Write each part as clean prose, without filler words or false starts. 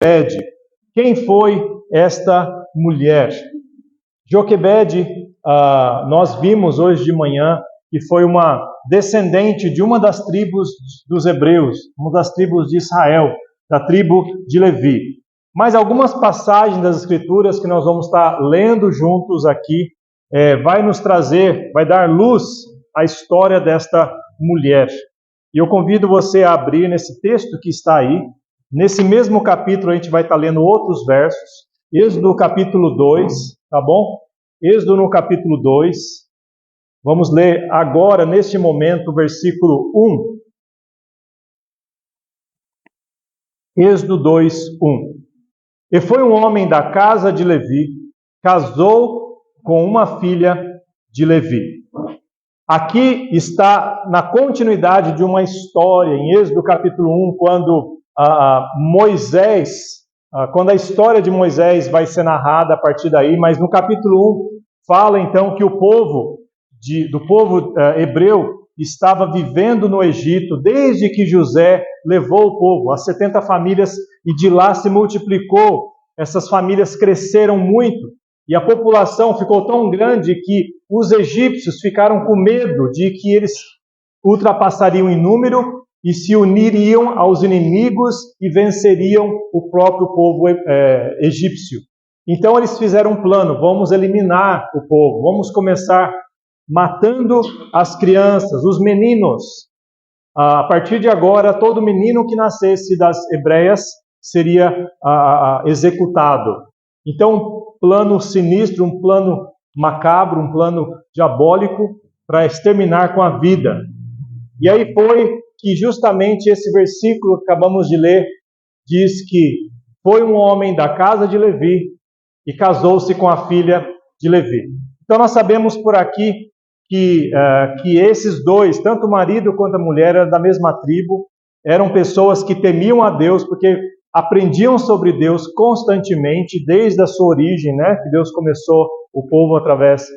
Joquebede. Quem foi esta mulher? Joquebede, nós vimos hoje de manhã que foi uma descendente de uma das tribos dos hebreus, uma das tribos de Israel, da tribo de Levi. Mas algumas passagens das Escrituras que nós vamos estar lendo juntos aqui, vai dar luz à história desta mulher. E eu convido você a abrir nesse texto que está aí. Nesse mesmo capítulo a gente vai estar lendo outros versos. Êxodo capítulo 2, tá bom? Êxodo no capítulo 2. Vamos ler agora, neste momento, o versículo 1. Êxodo 2, 1. E foi um homem da casa de Levi, casou com uma filha de Levi. Aqui está na continuidade de uma história, em Êxodo capítulo 1, quando quando a história de Moisés vai ser narrada a partir daí, mas no capítulo 1 fala então que o povo hebreu estava vivendo no Egito desde que José levou o povo, as 70 famílias, e de lá se multiplicou. Essas famílias cresceram muito e a população ficou tão grande que os egípcios ficaram com medo de que eles ultrapassariam em número e se uniriam aos inimigos e venceriam o próprio povo egípcio. Então eles fizeram um plano: vamos eliminar o povo, vamos começar matando as crianças, os meninos. A partir de agora, todo menino que nascesse das hebreias seria executado. Então, um plano sinistro, um plano macabro, um plano diabólico para exterminar com a vida. E aí foi que justamente esse versículo que acabamos de ler diz que foi um homem da casa de Levi e casou-se com a filha de Levi. Então nós sabemos por aqui que esses dois, tanto o marido quanto a mulher, eram da mesma tribo, eram pessoas que temiam a Deus, porque aprendiam sobre Deus constantemente, desde a sua origem, né, que Deus começou o povo através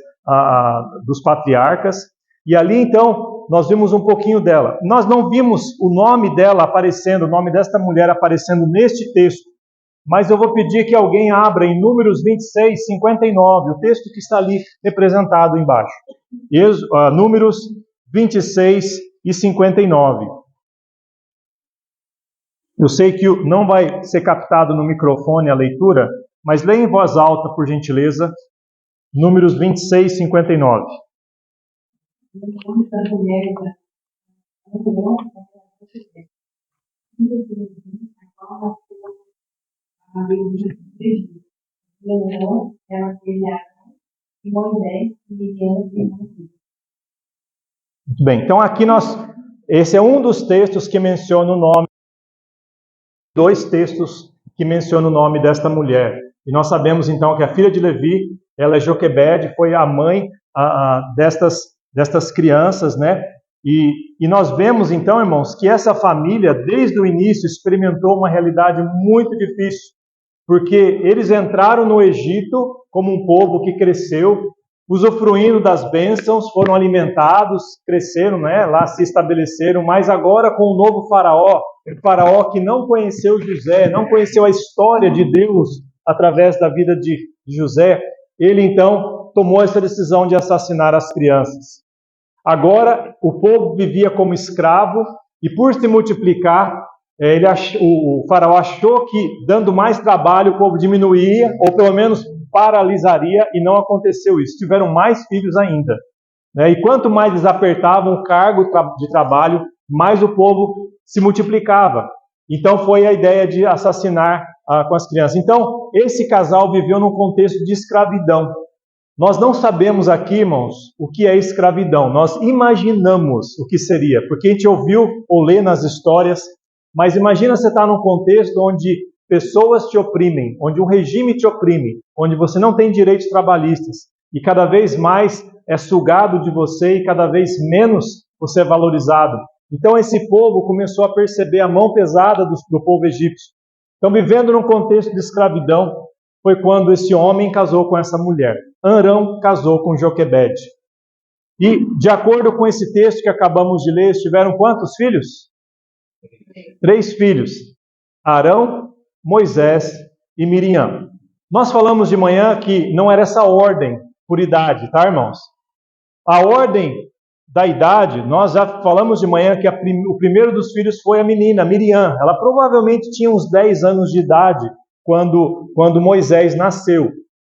dos patriarcas. E ali então nós vimos um pouquinho dela. Nós não vimos o nome dela aparecendo, o nome desta mulher aparecendo neste texto, mas eu vou pedir que alguém abra em Números 26, 59, o texto que está ali representado embaixo. Números 26 e 59. Eu sei que não vai ser captado no microfone a leitura, mas leia em voz alta, por gentileza, Números 26, 59. Muito bem, então aqui esse é um dos textos que menciona o nome, dois textos que mencionam o nome desta mulher. E nós sabemos então que a filha de Levi, ela é Joquebede, foi a mãe destas crianças, né? E nós vemos então, irmãos, que essa família, desde o início, experimentou uma realidade muito difícil, porque eles entraram no Egito como um povo que cresceu, usufruindo das bênçãos, foram alimentados, cresceram, né? Lá se estabeleceram, mas agora com o novo faraó, o faraó que não conheceu José, não conheceu a história de Deus através da vida de José, ele então tomou essa decisão de assassinar as crianças. Agora, o povo vivia como escravo e por se multiplicar, o faraó achou que dando mais trabalho o povo diminuía, ou pelo menos paralisaria, e não aconteceu isso. Tiveram mais filhos ainda, né? E quanto mais eles apertavam o cargo de trabalho, mais o povo se multiplicava. Então foi a ideia de assassinar com as crianças. Então, esse casal viveu num contexto de escravidão. Nós não sabemos aqui, irmãos, o que é escravidão. Nós imaginamos o que seria, porque a gente ouviu ou lê nas histórias, mas imagina você estar num contexto onde pessoas te oprimem, onde um regime te oprime, onde você não tem direitos trabalhistas, e cada vez mais é sugado de você e cada vez menos você é valorizado. Então esse povo começou a perceber a mão pesada do povo egípcio. Então, vivendo num contexto de escravidão, foi quando esse homem casou com essa mulher. Arão casou com Joquebede. E, de acordo com esse texto que acabamos de ler, tiveram quantos filhos? 3 filhos. Arão, Moisés e Miriam. Nós falamos de manhã que não era essa ordem por idade, tá, irmãos? A ordem da idade, nós já falamos de manhã que o primeiro dos filhos foi a menina, Miriam. Ela provavelmente tinha uns 10 anos de idade quando Moisés nasceu.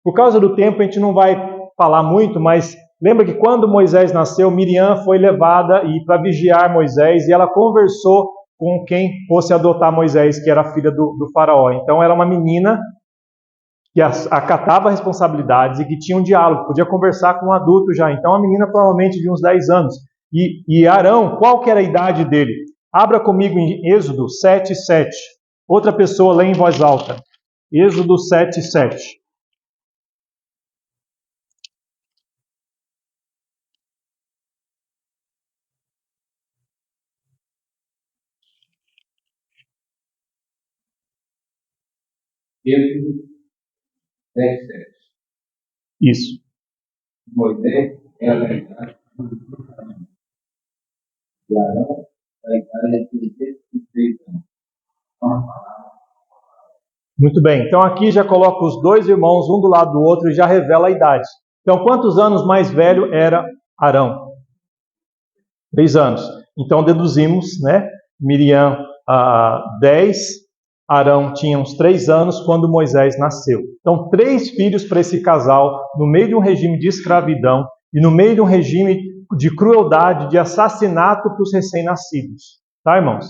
Por causa do tempo, a gente não vai falar muito, mas lembra que quando Moisés nasceu, Miriam foi levada para vigiar Moisés e ela conversou com quem fosse adotar Moisés, que era a filha do faraó. Então, era uma menina que acatava responsabilidades e que tinha um diálogo, podia conversar com um adulto já. Então, a menina provavelmente de uns 10 anos. E Arão, qual que era a idade dele? Abra comigo em Êxodo 7:7. Outra pessoa lê em voz alta. Êxodo 7:7. Êxodo 7:7. Isso. Moisés era da idade de Arão, da idade de 16 anos. Muito bem. Então aqui já coloca os dois irmãos um do lado do outro e já revela a idade. Então quantos anos mais velho era Arão? 3 anos. Então deduzimos, né? Miriam 10, Arão tinha uns 3 anos quando Moisés nasceu. Então 3 filhos para esse casal, no meio de um regime de escravidão e no meio de um regime de crueldade, de assassinato para os recém-nascidos. Tá, irmãos?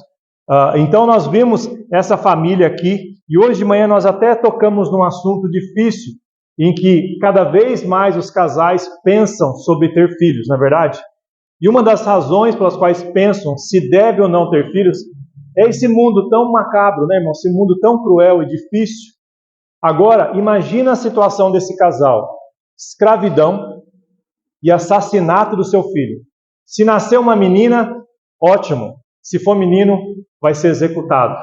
Então nós vimos essa família aqui e hoje de manhã nós até tocamos num assunto difícil em que cada vez mais os casais pensam sobre ter filhos, não é verdade? E uma das razões pelas quais pensam se deve ou não ter filhos é esse mundo tão macabro, né, irmão? Esse mundo tão cruel e difícil. Agora, imagina a situação desse casal. Escravidão e assassinato do seu filho. Se nascer uma menina, ótimo. Se for menino, vai ser executado.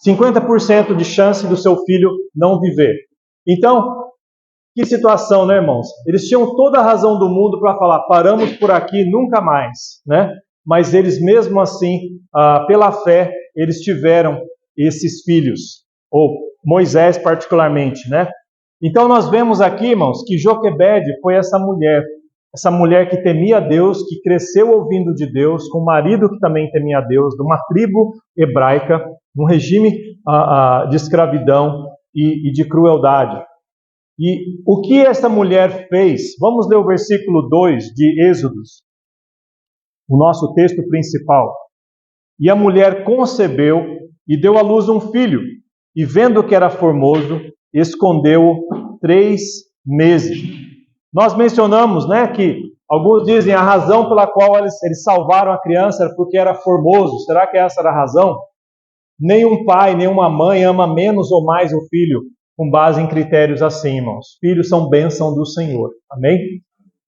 50% de chance do seu filho não viver. Então, que situação, né, irmãos? Eles tinham toda a razão do mundo para falar, paramos por aqui, nunca mais, né? Mas eles mesmo assim, pela fé, eles tiveram esses filhos, ou Moisés particularmente, né? Então nós vemos aqui, irmãos, que Joquebede foi essa mulher que temia a Deus, que cresceu ouvindo de Deus, com um marido que também temia a Deus, de uma tribo hebraica, num regime de escravidão e de crueldade. E o que essa mulher fez? Vamos ler o versículo 2 de Êxodos, o nosso texto principal. E a mulher concebeu e deu à luz um filho, e vendo que era formoso, escondeu-o 3 meses. Nós mencionamos, né, que alguns dizem a razão pela qual eles salvaram a criança era porque era formoso. Será que essa era a razão? Nenhum pai, nenhuma mãe ama menos ou mais o filho com base em critérios assim, irmãos. Filhos são bênção do Senhor. Amém?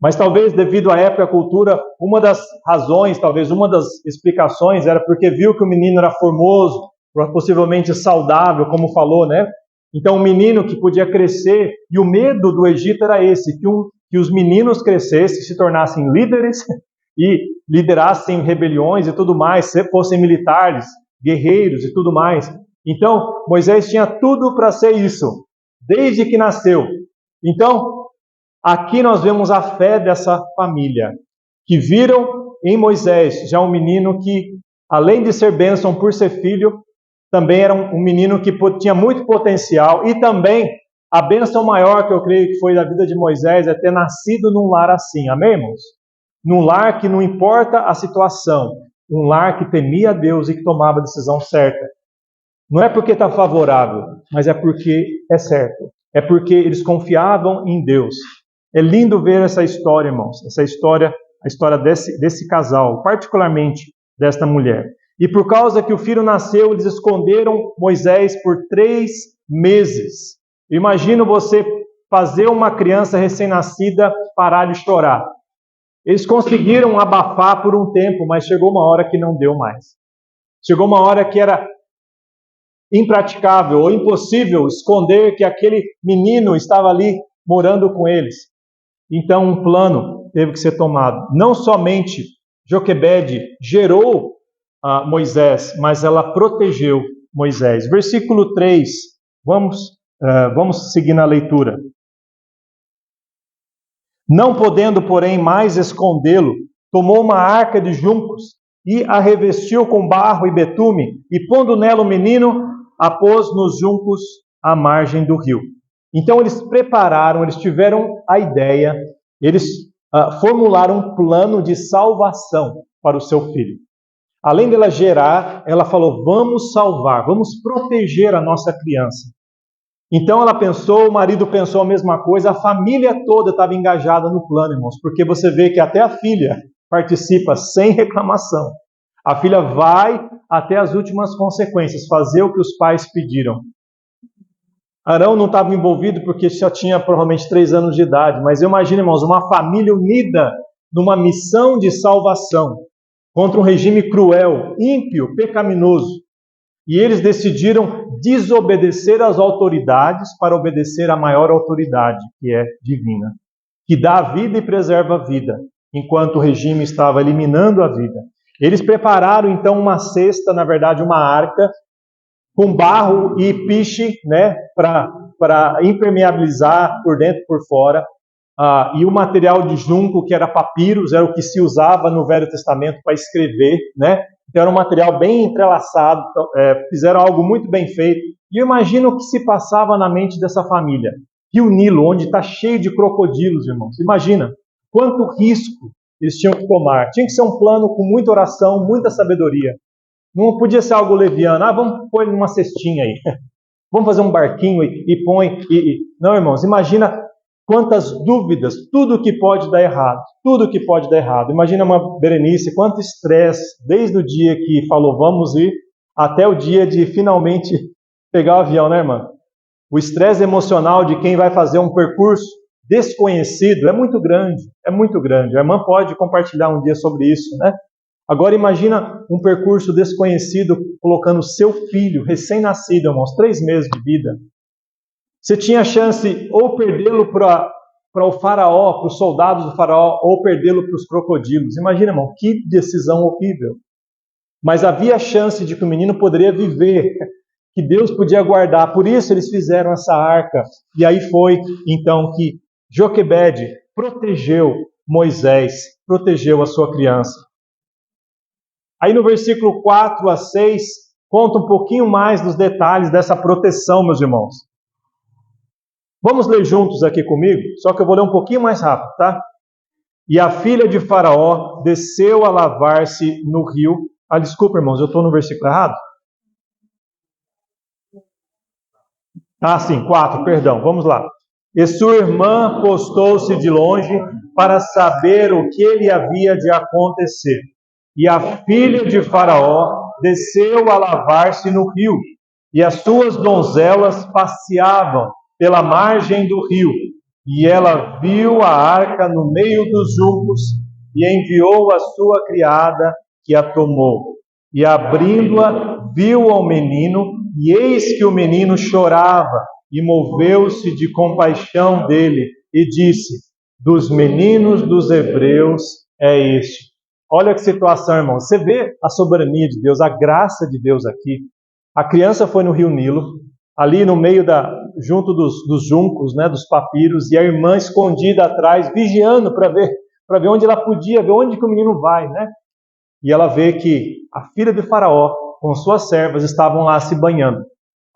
Mas talvez devido à época e à cultura, uma das razões, talvez uma das explicações era porque viu que o menino era formoso, possivelmente saudável, como falou, né? Então o menino que podia crescer, e o medo do Egito era esse, que os meninos crescessem, se tornassem líderes e liderassem rebeliões e tudo mais, fossem militares, guerreiros e tudo mais. Então Moisés tinha tudo para ser isso, desde que nasceu. Então aqui nós vemos a fé dessa família, que viram em Moisés já um menino que, além de ser bênção por ser filho, também era um menino que tinha muito potencial, e também a bênção maior que eu creio que foi da vida de Moisés é ter nascido num lar assim, amém, irmãos? Num lar que não importa a situação, um lar que temia a Deus e que tomava a decisão certa. Não é porque está favorável, mas é porque é certo. É porque eles confiavam em Deus. É lindo ver essa história, irmãos. Essa história, a história desse casal, particularmente desta mulher. E por causa que o filho nasceu, eles esconderam Moisés por 3 meses. Imagina você fazer uma criança recém-nascida parar de chorar. Eles conseguiram abafar por um tempo, mas chegou uma hora que não deu mais. Chegou uma hora que era impraticável ou impossível esconder que aquele menino estava ali morando com eles. Então um plano teve que ser tomado. Não somente Joquebede gerou Moisés, mas ela protegeu Moisés. Versículo 3, Vamos seguir na leitura. Não podendo, porém, mais escondê-lo, tomou uma arca de juncos e a revestiu com barro e betume, e pondo nela o menino, a pôs nos juncos à margem do rio. Então eles prepararam, eles tiveram a ideia, eles formularam um plano de salvação para o seu filho. Além dela gerar, ela falou, vamos salvar, vamos proteger a nossa criança. Então ela pensou, o marido pensou a mesma coisa, a família toda estava engajada no plano, irmãos, porque você vê que até a filha participa sem reclamação. A filha vai até as últimas consequências, fazer o que os pais pediram. Arão não estava envolvido porque já tinha provavelmente 3 anos de idade, mas eu imagino, irmãos, uma família unida numa missão de salvação contra um regime cruel, ímpio, pecaminoso. E eles decidiram desobedecer às autoridades para obedecer à maior autoridade, que é divina, que dá a vida e preserva a vida, enquanto o regime estava eliminando a vida. Eles prepararam então uma cesta, na verdade uma arca, com barro e piche, né, para impermeabilizar por dentro e por fora, e o material de junco, que era papiros, era o que se usava no Velho Testamento para escrever, né? Então era um material bem entrelaçado, fizeram algo muito bem feito. E eu imagino o que se passava na mente dessa família. Rio Nilo, onde está cheio de crocodilos, irmãos. Imagina quanto risco eles tinham que tomar. Tinha que ser um plano com muita oração, muita sabedoria. Não podia ser algo leviano. Vamos pôr ele numa cestinha aí. Vamos fazer um barquinho e põe... Não, irmãos, imagina quantas dúvidas, tudo que pode dar errado. Tudo que pode dar errado. Imagina uma Berenice, quanto estresse, desde o dia que falou vamos ir, até o dia de finalmente pegar o avião, né, irmã? O estresse emocional de quem vai fazer um percurso desconhecido é muito grande, é muito grande. A irmã pode compartilhar um dia sobre isso, né? Agora imagina um percurso desconhecido colocando seu filho, recém-nascido, irmãos, 3 meses de vida. Você tinha a chance ou perdê-lo para o faraó, para os soldados do faraó, ou perdê-lo para os crocodilos. Imagina, irmão, que decisão horrível. Mas havia a chance de que o menino poderia viver, que Deus podia guardar. Por isso eles fizeram essa arca. E aí foi, então, que Joquebede protegeu Moisés, protegeu a sua criança. Aí no versículo 4 a 6, conta um pouquinho mais dos detalhes dessa proteção, meus irmãos. Vamos ler juntos aqui comigo, só que eu vou ler um pouquinho mais rápido, tá? E a filha de Faraó desceu a lavar-se no rio. Desculpa, irmãos, eu estou no versículo errado? Sim, 4, perdão, vamos lá. E sua irmã postou-se de longe para saber o que lhe havia de acontecer. E a filha de Faraó desceu a lavar-se no rio, e as suas donzelas passeavam pela margem do rio. E ela viu a arca no meio dos juncos, e enviou a sua criada, que a tomou. E abrindo-a, viu ao menino, e eis que o menino chorava, e moveu-se de compaixão dele, e disse: dos meninos dos hebreus é este. Olha que situação, irmão. Você vê a soberania de Deus, a graça de Deus aqui. A criança foi no rio Nilo, ali no meio junto dos juncos, né, dos papiros, e a irmã escondida atrás, vigiando para ver onde ela podia, ver onde que o menino vai, né? E ela vê que a filha de Faraó, com suas servas, estavam lá se banhando.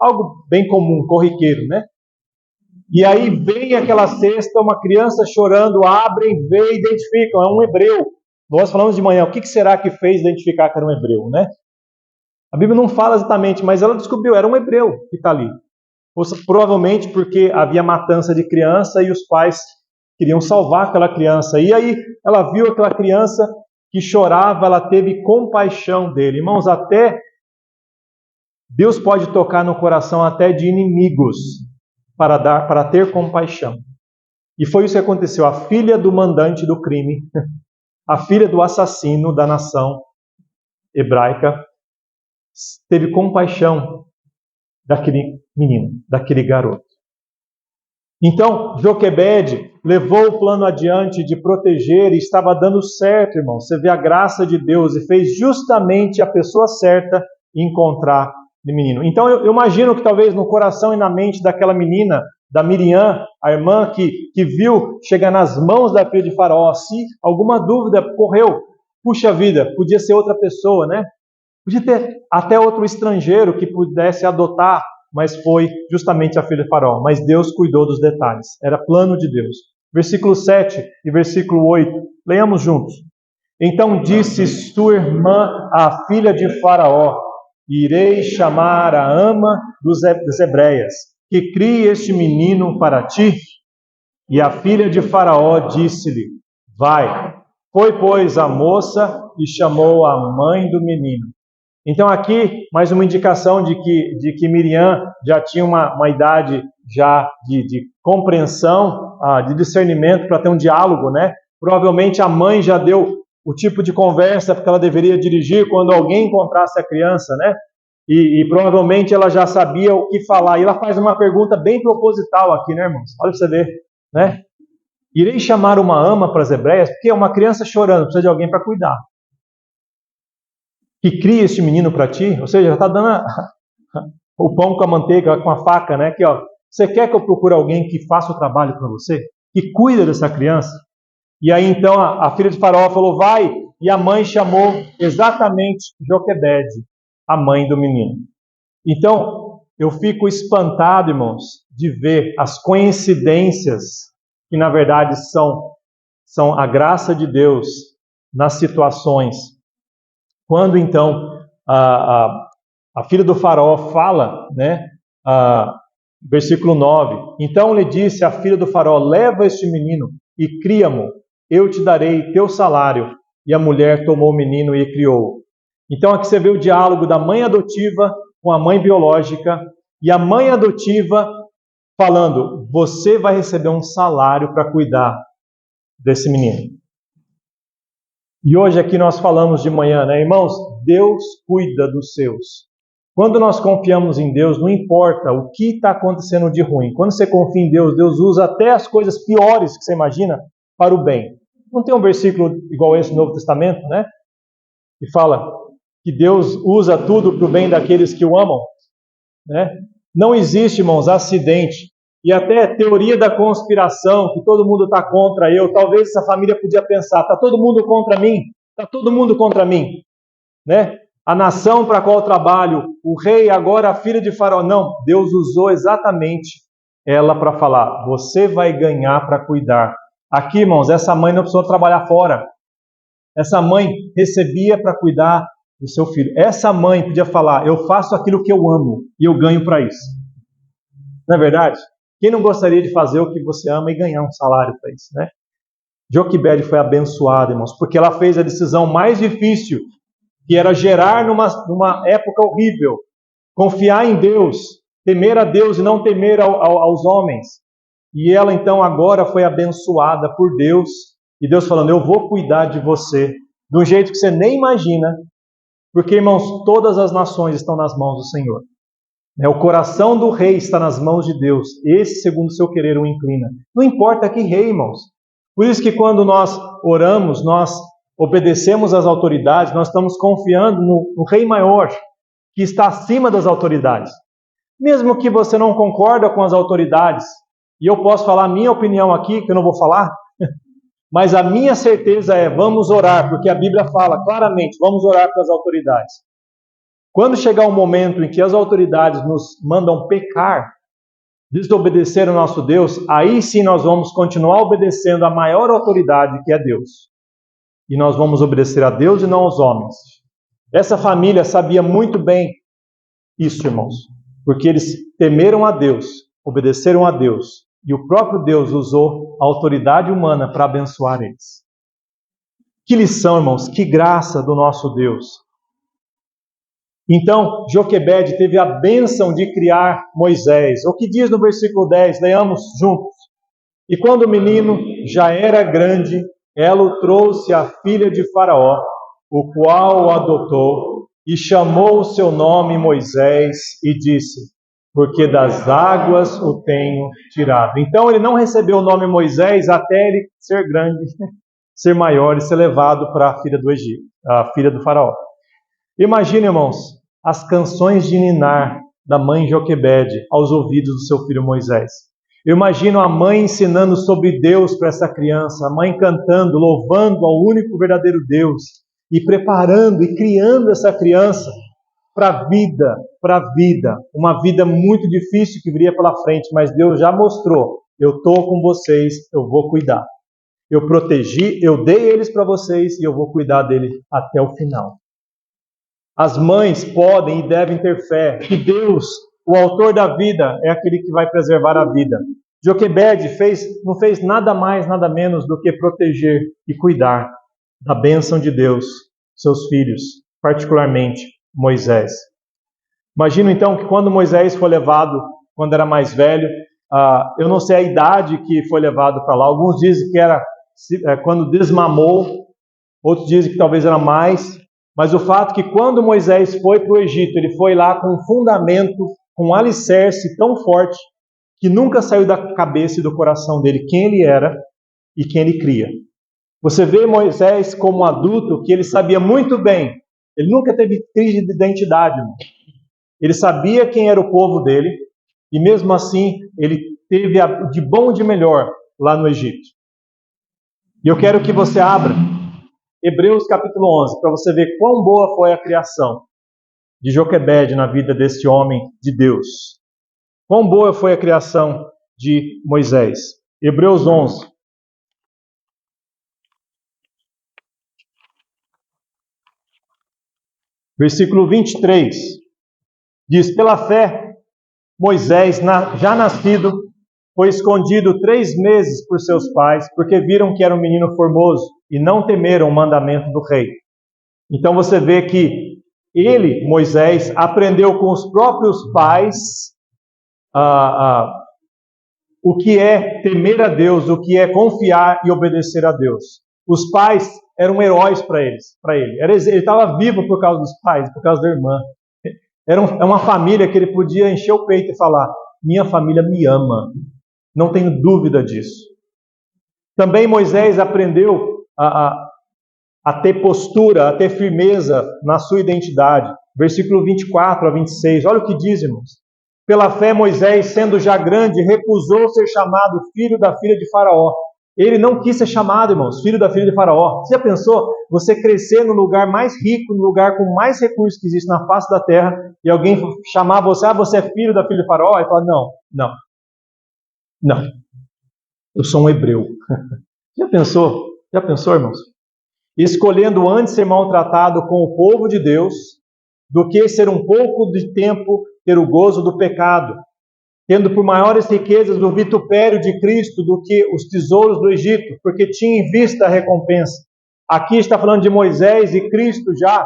Algo bem comum, corriqueiro, né? E aí vem aquela cesta, uma criança chorando, abrem, vê, identificam, é um hebreu. Nós falamos de manhã, o que será que fez identificar que era um hebreu, né? A Bíblia não fala exatamente, mas ela descobriu, era um hebreu que está ali. Provavelmente porque havia matança de criança e os pais queriam salvar aquela criança. E aí ela viu aquela criança que chorava, ela teve compaixão dele. Irmãos, até Deus pode tocar no coração até de inimigos para ter compaixão. E foi isso que aconteceu. A filha do mandante do crime, a filha do assassino da nação hebraica, teve compaixão daquele menino, daquele garoto. Então, Joquebede levou o plano adiante de proteger e estava dando certo, irmão. Você vê a graça de Deus e fez justamente a pessoa certa encontrar de menino. Então eu imagino que talvez no coração e na mente daquela menina, da Miriam, a irmã que viu chegar nas mãos da filha de Faraó, se alguma dúvida correu, puxa vida, podia ser outra pessoa, né? Podia ter até outro estrangeiro que pudesse adotar, mas foi justamente a filha de Faraó. Mas Deus cuidou dos detalhes, era plano de Deus. Versículo 7 e versículo 8, leiamos juntos. Então disse sua irmã, a filha de Faraó, irei chamar a ama das hebreias, que crie este menino para ti. E a filha de Faraó disse-lhe, vai. Foi, pois, a moça e chamou a mãe do menino. Então aqui, mais uma indicação de que Miriam já tinha uma idade já de compreensão, de discernimento para ter um diálogo, né? Provavelmente a mãe já deu o tipo de conversa que ela deveria dirigir quando alguém encontrasse a criança, né? E provavelmente ela já sabia o que falar. E ela faz uma pergunta bem proposital aqui, né, irmãos? Olha para você ver, né? Irei chamar uma ama para as hebreias, porque é uma criança chorando, precisa de alguém para cuidar. Que cria este menino para ti, ou seja, já está dando o pão com a manteiga, com a faca, né? Aqui, ó, você quer que eu procure alguém que faça o trabalho para você? Que cuida dessa criança? E aí então a filha de Faraó falou, vai, e a mãe chamou exatamente Joquebede, a mãe do menino. Então, eu fico espantado, irmãos, de ver as coincidências que na verdade são a graça de Deus nas situações. Quando então a filha do Faraó fala, né, versículo 9, então lhe disse a filha do Faraó, leva este menino e cria-mo, eu te darei teu salário. E a mulher tomou o menino e criou. Então aqui você vê o diálogo da mãe adotiva com a mãe biológica, e a mãe adotiva falando, você vai receber um salário para cuidar desse menino. E hoje aqui nós falamos de manhã, né, irmãos? Deus cuida dos seus. Quando nós confiamos em Deus, não importa o que está acontecendo de ruim. Quando você confia em Deus, Deus usa até as coisas piores que você imagina para o bem. Não tem um versículo igual esse no Novo Testamento, né? Que fala que Deus usa tudo para o bem daqueles que o amam, né? Não existe, irmãos, acidente. E até teoria da conspiração, que todo mundo está contra eu. Talvez essa família podia pensar, está todo mundo contra mim? Está todo mundo contra mim, né? A nação para a qual eu trabalho, o rei, agora a filha de Faraó. Não, Deus usou exatamente ela para falar, você vai ganhar para cuidar. Aqui, irmãos, essa mãe não precisou trabalhar fora. Essa mãe recebia para cuidar do seu filho. Essa mãe podia falar, eu faço aquilo que eu amo e eu ganho para isso. Não é verdade? Quem não gostaria de fazer o que você ama e ganhar um salário para isso, né? Joquebede foi abençoada, irmãos, porque ela fez a decisão mais difícil, que era gerar numa época horrível, confiar em Deus, temer a Deus e não temer aos homens. E ela então agora foi abençoada por Deus, e Deus falando, eu vou cuidar de você, de um jeito que você nem imagina, porque, irmãos, todas as nações estão nas mãos do Senhor. O coração do rei está nas mãos de Deus, esse segundo o seu querer o inclina. Não importa que rei, irmãos. Por isso que quando nós oramos, nós obedecemos às autoridades, nós estamos confiando no rei maior, que está acima das autoridades. Mesmo que você não concorda com as autoridades, e eu posso falar a minha opinião aqui, que eu não vou falar, mas a minha certeza é, vamos orar, porque a Bíblia fala claramente, vamos orar pelas autoridades. Quando chegar o momento em que as autoridades nos mandam pecar, desobedecer ao nosso Deus, aí sim nós vamos continuar obedecendo a maior autoridade, que é Deus. E nós vamos obedecer a Deus e não aos homens. Essa família sabia muito bem isso, irmãos, porque eles temeram a Deus, obedeceram a Deus, e o próprio Deus usou a autoridade humana para abençoar eles. Que lição, irmãos, que graça do nosso Deus. Então, Joquebede teve a bênção de criar Moisés. O que diz no versículo 10, leamos juntos. E quando o menino já era grande, ela o trouxe à filha de Faraó, o qual o adotou, e chamou o seu nome Moisés, e disse, porque das águas o tenho tirado. Então ele não recebeu o nome Moisés até ele ser grande, ser maior e ser levado para a filha do Egito, a filha do Faraó. Imagine, irmãos, as canções de ninar da mãe Joquebede aos ouvidos do seu filho Moisés. Eu imagino a mãe ensinando sobre Deus para essa criança, a mãe cantando, louvando ao único verdadeiro Deus e preparando e criando essa criança para a vida, uma vida muito difícil que viria pela frente, mas Deus já mostrou, eu estou com vocês, eu vou cuidar. Eu protegi, eu dei eles para vocês e eu vou cuidar deles até o final. As mães podem e devem ter fé que Deus, o autor da vida, é aquele que vai preservar a vida. Joquebede não fez nada mais, nada menos do que proteger e cuidar da bênção de Deus, seus filhos, particularmente Moisés. Imagino então que quando Moisés foi levado, quando era mais velho, eu não sei a idade que foi levado para lá. Alguns dizem que era quando desmamou, outros dizem que talvez era mais. Mas o fato é que quando Moisés foi para o Egito, ele foi lá com um fundamento, com um alicerce tão forte, que nunca saiu da cabeça e do coração dele quem ele era e quem ele cria. Você vê Moisés como um adulto que ele sabia muito bem, ele nunca teve crise de identidade, irmão. Ele sabia quem era o povo dele, e mesmo assim, ele teve de bom e de melhor lá no Egito. E eu quero que você abra Hebreus capítulo 11, para você ver quão boa foi a criação de Joquebede na vida desse homem de Deus. Quão boa foi a criação de Moisés. Hebreus 11. Versículo 23. Diz, pela fé, Moisés, já nascido, foi escondido 3 meses por seus pais, porque viram que era um menino formoso e não temeram o mandamento do rei. Então você vê que ele, Moisés, aprendeu com os próprios pais o que é temer a Deus, o que é confiar e obedecer a Deus. Os pais eram heróis para ele. Ele estava vivo por causa dos pais, por causa da irmã. É uma família que ele podia encher o peito e falar, minha família me ama. Não tenho dúvida disso. Também Moisés aprendeu a ter postura, a ter firmeza na sua identidade. Versículo 24 a 26. Olha o que diz, irmãos. Pela fé, Moisés, sendo já grande, recusou ser chamado filho da filha de Faraó. Ele não quis ser chamado, irmãos, filho da filha de Faraó. Você já pensou você crescer no lugar mais rico, no lugar com mais recursos que existe na face da terra, e alguém chamar você, você é filho da filha de Faraó? E fala, não. Eu sou um hebreu. Já pensou, irmãos? Escolhendo antes ser maltratado com o povo de Deus, do que ser um pouco de tempo ter o gozo do pecado, tendo por maiores riquezas o vitupério de Cristo do que os tesouros do Egito, porque tinha em vista a recompensa. Aqui está falando de Moisés e Cristo já,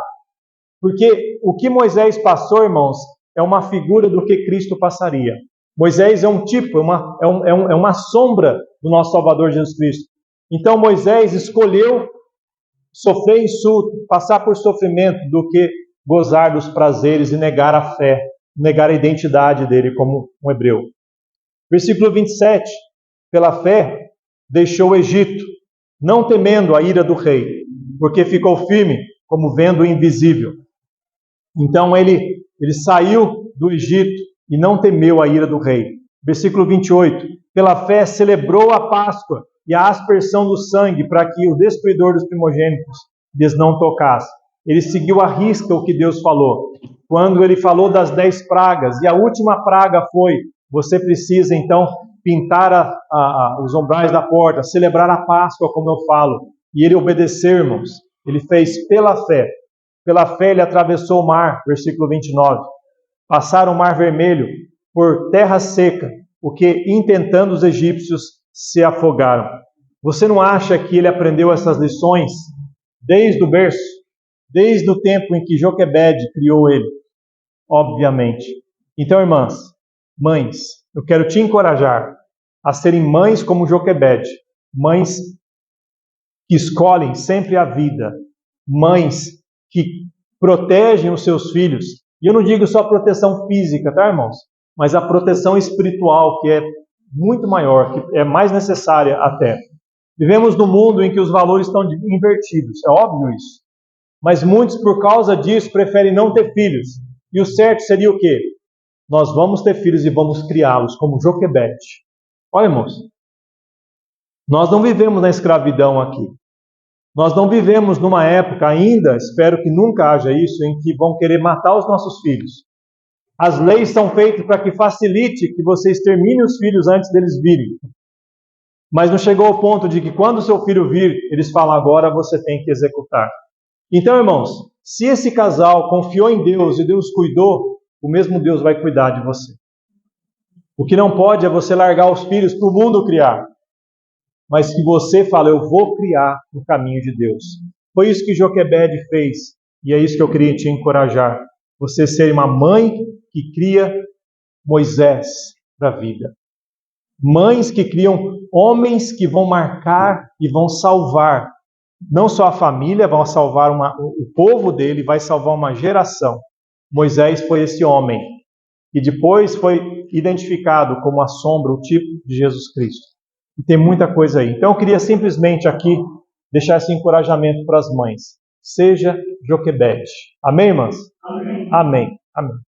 porque o que Moisés passou, irmãos, é uma figura do que Cristo passaria. Moisés é um tipo, é uma sombra do nosso Salvador Jesus Cristo. Então Moisés escolheu sofrer insulto, passar por sofrimento, do que gozar dos prazeres e negar a fé, negar a identidade dele como um hebreu. Versículo 27. Pela fé, deixou o Egito, não temendo a ira do rei, porque ficou firme como vendo o invisível. Então ele saiu do Egito e não temeu a ira do rei. Versículo 28. Pela fé, celebrou a Páscoa e a aspersão do sangue, para que o destruidor dos primogênitos lhes não tocasse. Ele seguiu à risca o que Deus falou. Quando ele falou das 10 pragas, e a última praga foi, você precisa então pintar os umbrais da porta, celebrar a Páscoa, como eu falo. E ele obedeceu, irmãos. Ele fez pela fé. Pela fé ele atravessou o mar, versículo 29. Passaram o mar vermelho por terra seca, o que, intentando os egípcios, se afogaram. Você não acha que ele aprendeu essas lições desde o berço? Desde o tempo em que Joquebede criou ele? Obviamente. Então, irmãs, mães, eu quero te encorajar a serem mães como Joquebede. Mães que escolhem sempre a vida. Mães que protegem os seus filhos. E eu não digo só proteção física, tá, irmãos? Mas a proteção espiritual, que é muito maior, que é mais necessária até. Vivemos num mundo em que os valores estão invertidos, é óbvio isso. Mas muitos, por causa disso, preferem não ter filhos. E o certo seria o quê? Nós vamos ter filhos e vamos criá-los como Joquebede. Olha, irmãos, nós não vivemos na escravidão aqui. Nós não vivemos numa época ainda, espero que nunca haja isso, em que vão querer matar os nossos filhos. As leis são feitas para que facilite que você extermine os filhos antes deles virem. Mas não chegou ao ponto de que quando o seu filho vir, eles falam, agora você tem que executar. Então, irmãos, se esse casal confiou em Deus e Deus cuidou, o mesmo Deus vai cuidar de você. O que não pode é você largar os filhos para o mundo criar. Mas que você fala, eu vou criar no caminho de Deus. Foi isso que Joquebede fez. E é isso que eu queria te encorajar. Você ser uma mãe que cria Moisés para a vida. Mães que criam homens que vão marcar e vão salvar. Não só a família, vão salvar o povo dele, vai salvar uma geração. Moisés foi esse homem. E depois foi identificado como a sombra, o tipo de Jesus Cristo. E tem muita coisa aí. Então eu queria simplesmente aqui deixar esse encorajamento para as mães. Seja Joquebede. Amém, irmãs? Amém. Amém. Amém.